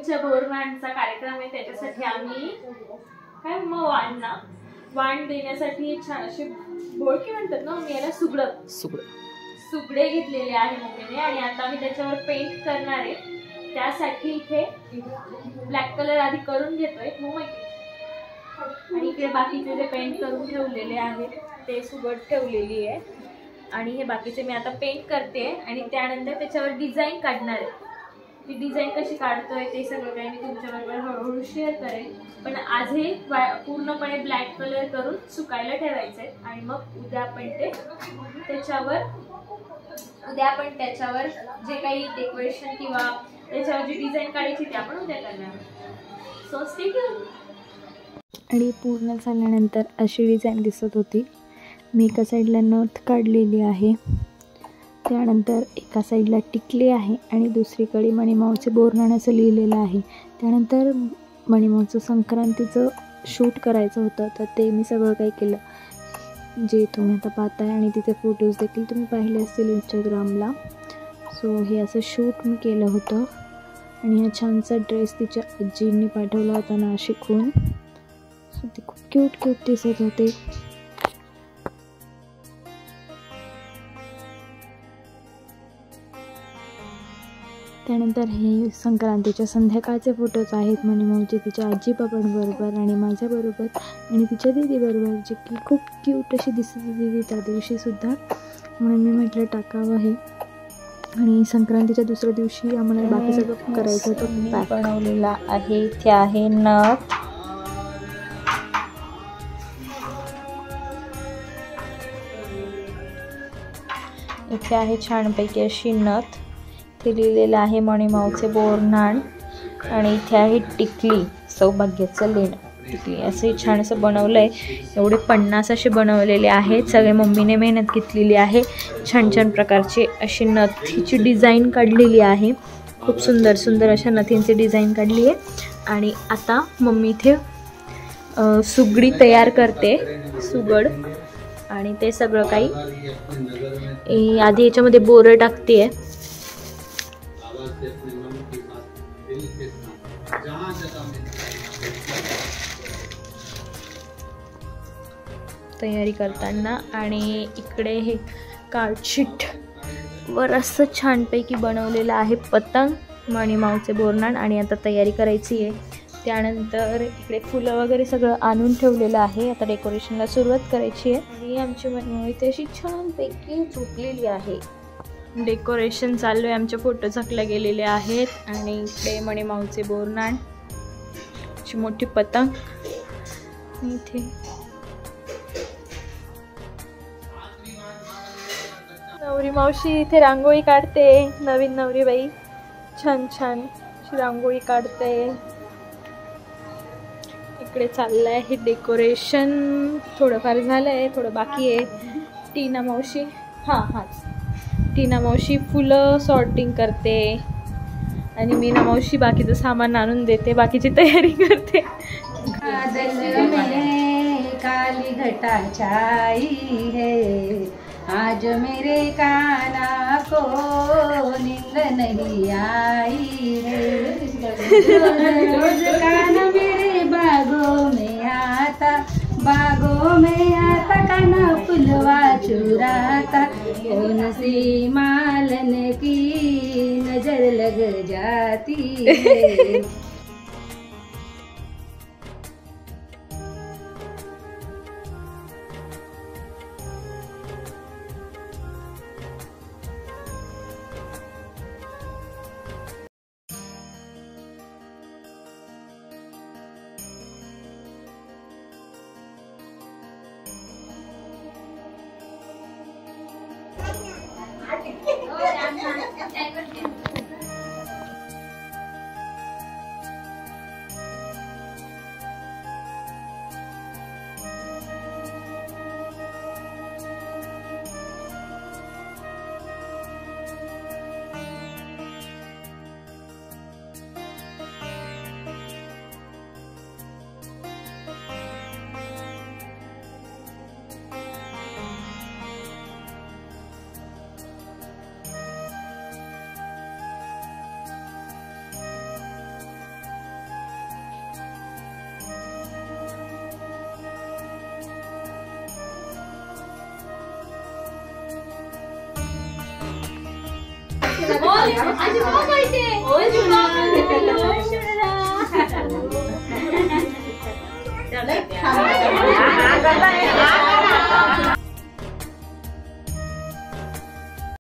मऊच्या बोरमांचा कार्यक्रम आहे, त्याच्यासाठी आम्ही काय वाण देण्यासाठी छान असे बोळके म्हणतात ना, मी याला सुगडे घेतलेले आहे मम्मीने आणि आता आम्ही त्याच्यावर पेंट करणार आहे। त्यासाठी इथे ब्लॅक कलर आधी करून घेतोय आणि इकडे बाकीचे जे पेंट करून ठेवलेले आहेत ते सुगड ठेवलेली आहे आणि हे बाकीचे मी आता पेंट करते आणि त्यानंतर त्याच्यावर डिझाईन काढणार आहे। ती डिझाईन कशी काढतोय ते सगळं काही मी तुमच्याबरोबर हळूहळू शेअर करेन, पण आज हे पूर्णपणे ब्लॅक कलर करून सुकायला ठेवायचे आणि मग उद्या आपण त्याच्यावर जे काही डेकोरेशन किंवा त्याच्यावर जी डिझाईन काढायची ती आपण उद्या करणार। So stay tune. आणि पूर्ण झाल्यानंतर अशी डिझाईन दिसत होती। मी एका साईडला नथ काढलेली आहे, त्यानंतर एका साईडला टिकली आहे आणि दुसरीकडे मणिमाऊचे बोरनाण असं लिहिलेलं आहे। त्यानंतर मणिमाऊचं संक्रांतीचं शूट करायचं होतं, तर ते मी सगळं काही केलं जे तुम्ही आता पाहताय आणि तिथे फोटोज देखील तुम्ही पाहिले असतील इंस्टाग्रामला। सो हे असं शूट मी केलं होतं आणि हा छानसा ड्रेस तिच्या आजींनी पाठवला होता नाशिकहून। सो ते खूप क्यूट दिसत होते। त्यानंतर हे संक्रांतीच्या संध्याकाळचे फोटोज आहेत मणिमाऊचे तिच्या आजी बाबांबरोबर आणि माझ्याबरोबर आणि तिच्या दीदीबरोबर, जे की खूप क्यूट अशी दिसत होती त्या दिवशीसुद्धा, म्हणून मी म्हटलं टाकावं हे। आणि संक्रांतीच्या दुसऱ्या दिवशी आम्हाला बाकी सगळं करायचं होतं। बनवलेला आहे इथे आहे नथ, इथे आहे छानपैकी अशी नथ, ते लिहिलेलं आहे मणिमाऊचे बोरनाण आणि इथे आहे टिकली, सौभाग्याचं लेणं टिकली, असं छान असं बनवलं आहे। एवढे 50 असे बनवलेले आहेत, सगळे मम्मीने मेहनत घेतलेली आहे। छान प्रकारची अशी नथीची डिझाईन काढलेली आहे, खूप सुंदर अशा नथींची डिझाईन काढली आहे। आणि आता मम्मी इथे सुगडी तयार करते, सुगड, आणि ते सगळं काही आधी याच्यामध्ये बोरं टाकते आहे। तयारी करताना आणि इकडे हे कार्डशीट वर असं छानपैकी बनवलेलं आहे पतंग मणिमाऊचे बोरनाण आणि आता तयारी करायची आहे। त्यानंतर इकडे फुलं वगैरे सगळं आणून ठेवलेलं आहे, आता डेकोरेशनला सुरुवात करायची आहे। आणि आमची मणिमाऊ इथे अशी छानपैकी झोपलेली आहे। डेकोरेशन चालू आहे, आमचे फोटो झाकले गेलेले आहेत आणि इकडे मणिमाऊचे बोरनाण, अशी मोठी पतंग, इथे नवरी मावशी इथे रांगोळी काढते, नवीन नवरी बाई छान अशी रांगोळी काढते। इकडे चाललंय हे डेकोरेशन, थोडंफार झालंय, थोडं बाकी आहे। टीना मावशी फुलं सॉर्टिंग करते आणि मीना मावशी बाकीचं सामान आणून देते, बाकीची तयारी करते। काली घटा छाई है, आज मेरे काना को नींद नहीं आई है, रोज काना मेरे बागों में आता काना फुलवा चुराता, कौन सी मालन की नजर लग जाती है। आजी